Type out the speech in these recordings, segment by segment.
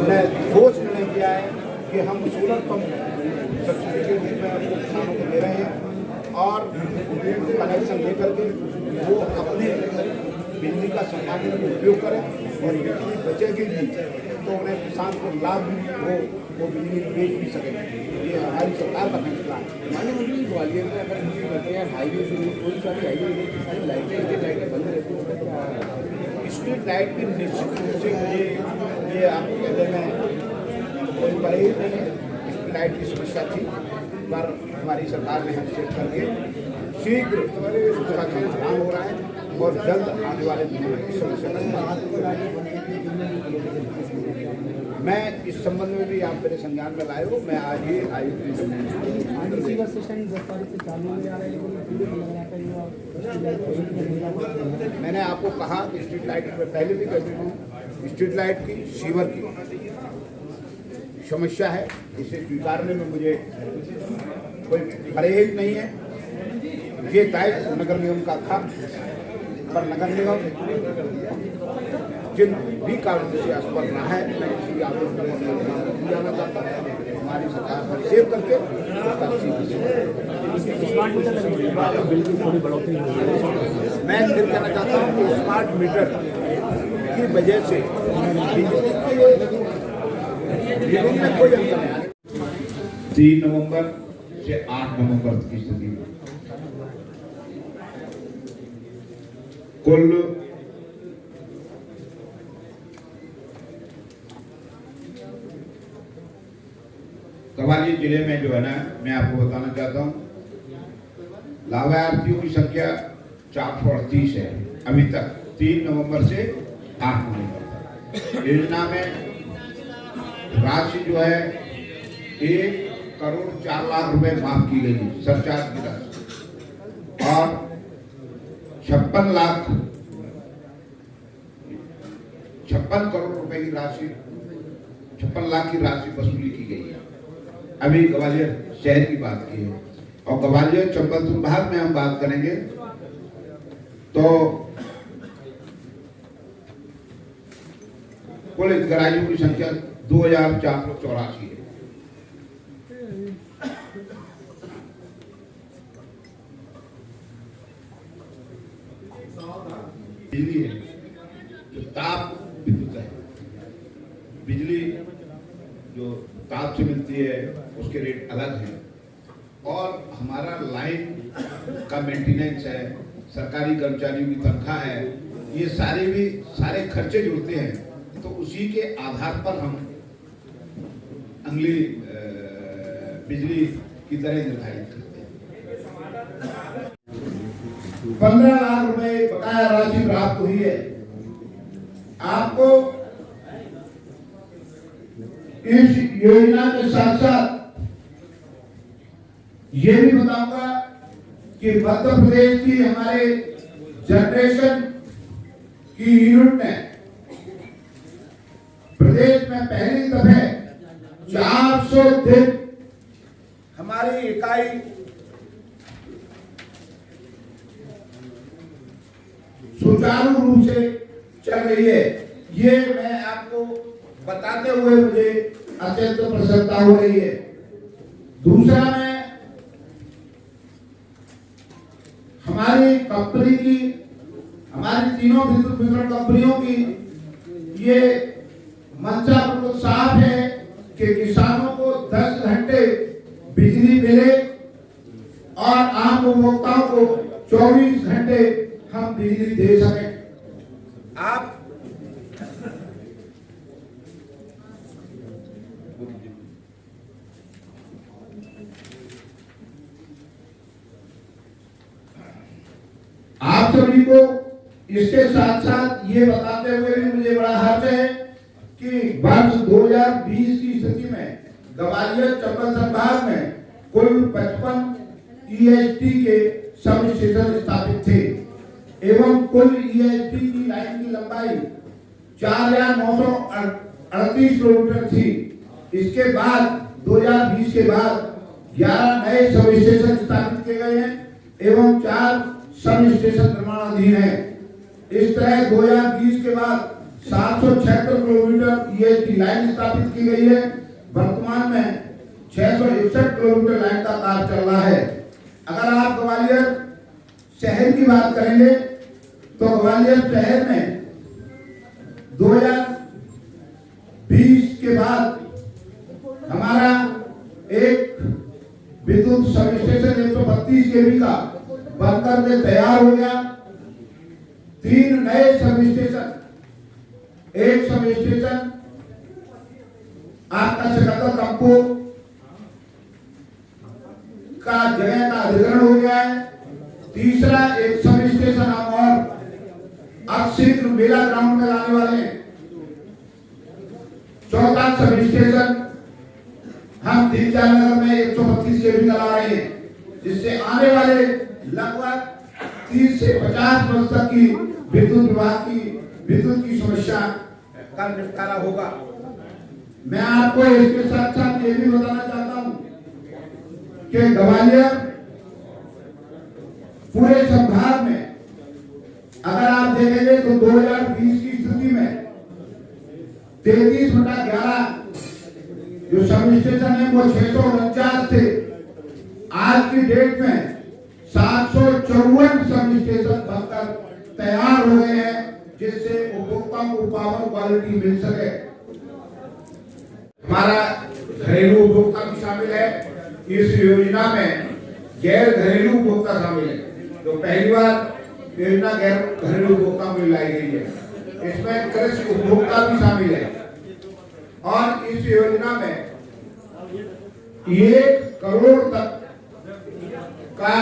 ने ठोस निर्णय किया है कि हम सोलर पंप सब्सिडी के रूप में किसानों को दे रहे हैं और कनेक्शन लेकर के वो अपने बिजली का संसाधन का उपयोग करें और बिजली बचेगी भी तो उन्हें किसान को लाभ भी हो, वो बिजली बेच भी सकें। ये हमारी सरकार का फैसला है। माननीय मंत्री, ग्वालियर में अगर हम कहते हैं हाईवे से कोई सारी हाईवे सारी लाइटें बंद रहती हैं, स्ट्रीट लाइट की निश्चित रूप से मुझे ये आपको कहते हैं कोई परहेज नहीं है। स्ट्रीट लाइट की समस्या थी पर हमारी सरकार ने हस्तक्षेप करके शीघ्र उसका समाधान हो रहा है और जल्द आने वाले दिनों में इस समस्या का मैं इस संबंध में भी आप मेरे संज्ञान में लाए हो। मैं आज ही आयुक्त मैंने आपको कहा कि स्ट्रीट लाइट में पहले भी कहते हूँ, स्ट्रीट लाइट की सीवर की समस्या है, इसे स्वीकारने में मुझे कोई परहेज नहीं है। ये दायित्व नगर निगम का था पर नगर निगम जिन भी कारणों से असफल रहा है, मैं किसी आदेश पर नहीं जाना चाहता। हमारी सरकार हस्तक्षेप करके मैं फिर कहना चाहता हूँ कि स्मार्ट मीटर की वजह से बिजली में कोई अंतर नहीं। 3 नवंबर से 8 नवंबर की स्थिति में कुल ग्वालियर जिले में जो है ना, मैं आपको बताना चाहता हूँ, लाभार्थियों की संख्या 438 है अभी तक 3 नवंबर से 8 नवंबर तक। योजना में राशि जो है 1,04,00,000 रुपए माफ की गई है, सरचार्ज की राशि, और 56 करोड़ रुपए की राशि, 56 लाख की राशि वसूली की गई है। अभी ग्वालियर शहर की बात की है और ग्वालियर चंबल संभाग में हम बात करेंगे तो कुल हितग्राहियों की संख्या 2,484 है। बिजली है, जो ताप विद्युत है, बिजली जो ताप से मिलती है उसके रेट अलग हैं और हमारा लाइन का मेंटेनेंस है, सरकारी कर्मचारियों की तनख्वाह है, ये सारे खर्चे जुड़ते हैं तो उसी के आधार पर हम अगली बिजली की दरें निर्धारित करते हैं। 15 लाख रुपए बकाया राशि प्राप्त हुई है। आपको इस योजना के साथ साथ ये भी बताऊंगा कि मध्य प्रदेश की हमारे जनरेशन की यूनिट ने प्रदेश में पहली दफे 400 दिन हमारी इकाई सुचारू रूप से चल रही है। ये मैं आपको बताते हुए मुझे अत्यंत प्रसन्नता हो रही है। दूसरा, मैं हमारी कंपनी की, हमारी तीनों विद्युत वितरण कंपनियों की ये मंशा बिल्कुल साफ है कि किसानों को 10 घंटे बिजली मिले और आम उपभोक्ताओं को 24 घंटे हम बिजली दे सकें। आप सभी को इसके साथ साथ ये बताते हुए भी मुझे बड़ा हर्ष है कि वर्ष 2020 की स्थिति में ग्वालियर चंबल संभाग में कुल 55 EHT के सब स्टेशन स्थापित थे एवं कुल EHT की लाइन की लंबाई 4,938 किलोमीटर थी। इसके बाद 2020 के बाद 11 नए सब स्टेशन स्थापित किए गए हैं एवं 4 सब स्टेशन निर्माणाधीन है। इस तरह 2020 के बाद 776 किलोमीटर ये की लाइन स्थापित की गई है। वर्तमान में 661 किलोमीटर लाइन का कार्य चल रहा है। अगर आप ग्वालियर शहर की बात करेंगे तो ग्वालियर शहर में 2020 के बाद हमारा एक विद्युत सब स्टेशन 132 केवी का बनकर के तैयार हो गया। 3 नए सब स्टेशन, एक सब स्टेशन आपका सकता कंपो का जगह का अधिग्रहण हो गया है। तीसरा एक सब स्टेशन हम और अब शीघ्र मेला ग्राउंड में लाने वाले हैं। चौथा सब स्टेशन हम दीनदयाल नगर में 132 केवी का ला रहे हैं, जिससे आने वाले लगभग 30 से 50 वर्ष तक की विद्युत विभाग की विद्युत की समस्या का निपटारा होगा। मैं आपको इसके साथ साथ ये भी बताना चाहता हूं कि ग्वालियर पूरे संभाग में अगर आप देखेंगे तो 2020 की स्थिति में 33/11 जो सब स्टेशन है वो 649 थे। आज की डेट में 754 सब स्टेशन बनकर तैयार हो गए हैं, जिससे उपभोक्ताओं को पावर क्वालिटी मिल सके। हमारा घरेलू उपभोक्ता भी शामिल है इस योजना में। गैर घरेलू उपभोक्ता शामिल है, तो पहली बार योजना गैर घरेलू उपभोक्ता में लाई गई है। इसमें कृषि उपभोक्ता भी शामिल है और इस योजना में 1 करोड़ तक का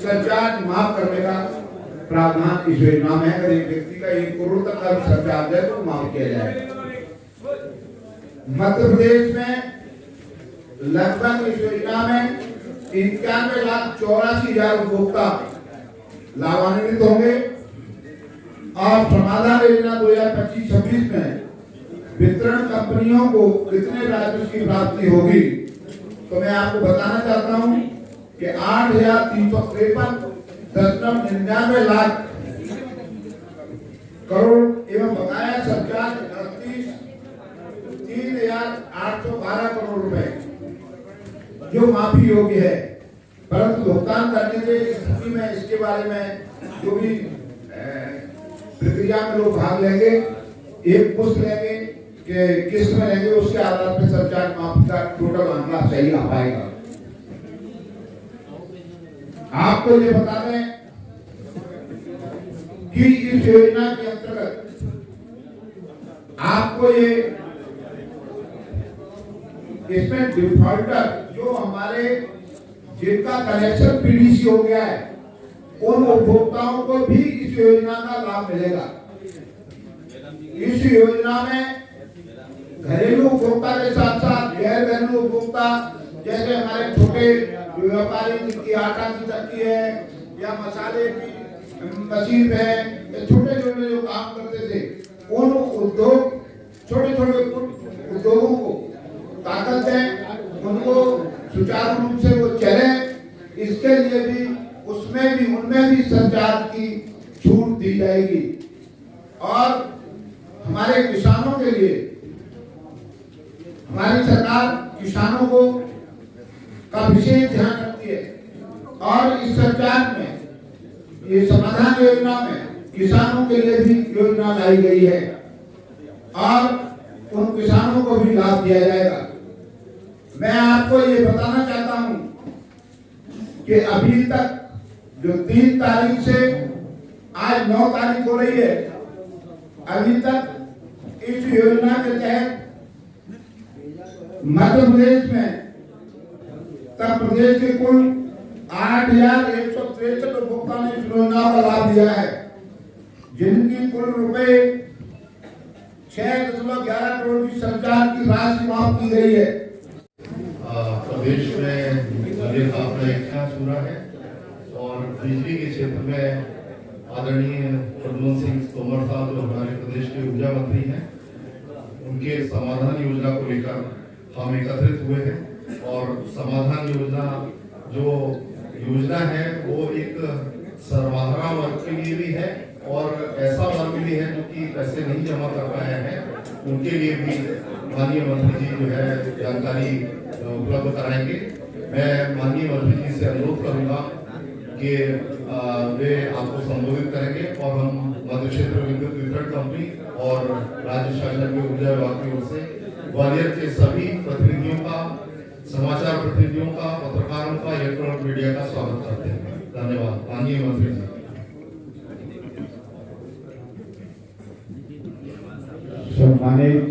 सरचार्ज माफ करने का प्रावधान इस योजना में है। अगर एक व्यक्ति का 1 करोड़ तक का सरचार्ज है तो माफ किया जाएगा। मध्य प्रदेश में लगभग इस योजना में 91,84,000 उपभोक्ता लाभान्वित होंगे और समाधान योजना 2025-26 में वितरण कंपनियों को कितने राजस्व की प्राप्ति होगी, तो मैं आपको बताना चाहता हूं कि 8,353.99 लाख करोड़ एवं बकाया सरचार्ज 3,812 करोड़ रुपए जो माफी योग्य है। परंतु भुगतान करने की स्थिति में इसके बारे में जो भी प्रक्रिया में लोग भाग लेंगे, एक पुस्त लेंगे कि किस्त में लेंगे, उसके आधार पर सरचार्ज माफी का टोटल आंकड़ा सही आ पाएगा। आपको ये बता दें कि इस योजना के अंतर्गत आपको ये इसमें डिफॉल्टर जो हमारे जिनका कनेक्शन पीडीसी हो गया है उन उपभोक्ताओं को भी इस योजना का लाभ मिलेगा। इस योजना में घरेलू उपभोक्ता के साथ साथ गैर घरेलू उपभोक्ता जैसे हमारे छोटे व्यापारी जिनकी आटा की चक्की है या मसाले की मशीन है या छोटे छोटे जो काम करते थे उन उद्योग छोटे छोटे उद्योगों को ताकत दें, उनको सुचारू रूप से वो चले। इसके लिए भी उनमें भी सरचार्ज की छूट दी जाएगी और हमारे किसानों के लिए हमारी सरकार किसानों को का विशेष ध्यान रखती है और इस सरचार्ज में ये समाधान योजना में किसानों के लिए भी योजना लाई गई है और उन किसानों को भी लाभ दिया जाएगा। मैं आपको ये बताना चाहता हूं कि अभी तक जो 3 तारीख से आज 9 तारीख हो रही है, अभी तक इस योजना के तहत मध्य प्रदेश में उत्तर प्रदेश के कुल 8,163 उपभोक्ता ने इस योजना का लाभ लिया है, जिनकी कुल रुपए 6.11 करोड़ की सरकार की राशि माफ की गई है। प्रदेश में बजट आपका इतना पूरा है और बिजली के क्षेत्र में आदरणीय प्रद्युम्न सिंह तोमर साहब जो हमारे प्रदेश के ऊर्जा मंत्री हैं, उनके समाधान योजना को लेकर हम एकत्रित हुए हैं और समाधान योजना जो योजना है वो एक सर्वसाधारण वर्ग के लिए भी है और ऐसा वर्ग भी है जो कि पैसे नहीं जमा कर पाए हैं, उनके लिए भी माननीय मंत्री जी जो है जानकारी उपलब्ध कराएंगे। मैं माननीय मंत्री जी से अनुरोध करूंगा कि वे आपको संबोधित करेंगे और हम मध्य क्षेत्र विद्युत वितरण कंपनी और राज्य शासन के ऊर्जा विभाग की ओर से ग्वालियर के सभी प्रतिनिधियों का, समाचार प्रतिनिधियों का, पत्रकारों का, इलेक्ट्रॉनिक मीडिया का स्वागत करते हैं। धन्यवाद माननीय मंत्री जी। सम्मानित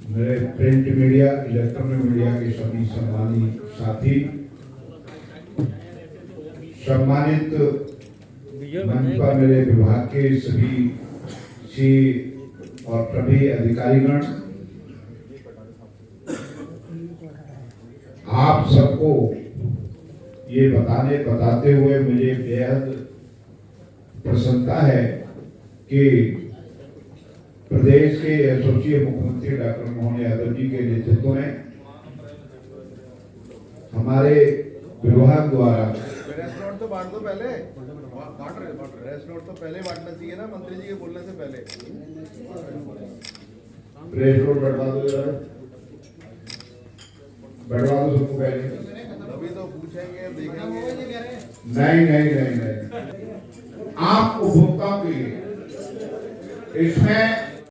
मेरे प्रिंट मीडिया, इलेक्ट्रॉनिक मीडिया के सभी सम्मानित साथी, सम्मानित मंच पर मेरे विभाग के सभी सी और सभी अधिकारीगण, आप सबको ये बताते हुए मुझे बेहद प्रसन्नता है कि प्रदेश के यशस्वी मुख्यमंत्री डॉक्टर मोहन यादव जी के नेतृत्व में हमारे विभाग द्वारा प्रेस नोट तो बांट दो पहले, प्रेस नोट तो पहले बांटना चाहिए ना मंत्री जी के बोलने से पहले। प्रेस नोट बढ़वा दो सबको पहले। अभी तो पूछेंगे, देखेंगे। नहीं, आप उपभोक्ताओं के लिए इसमें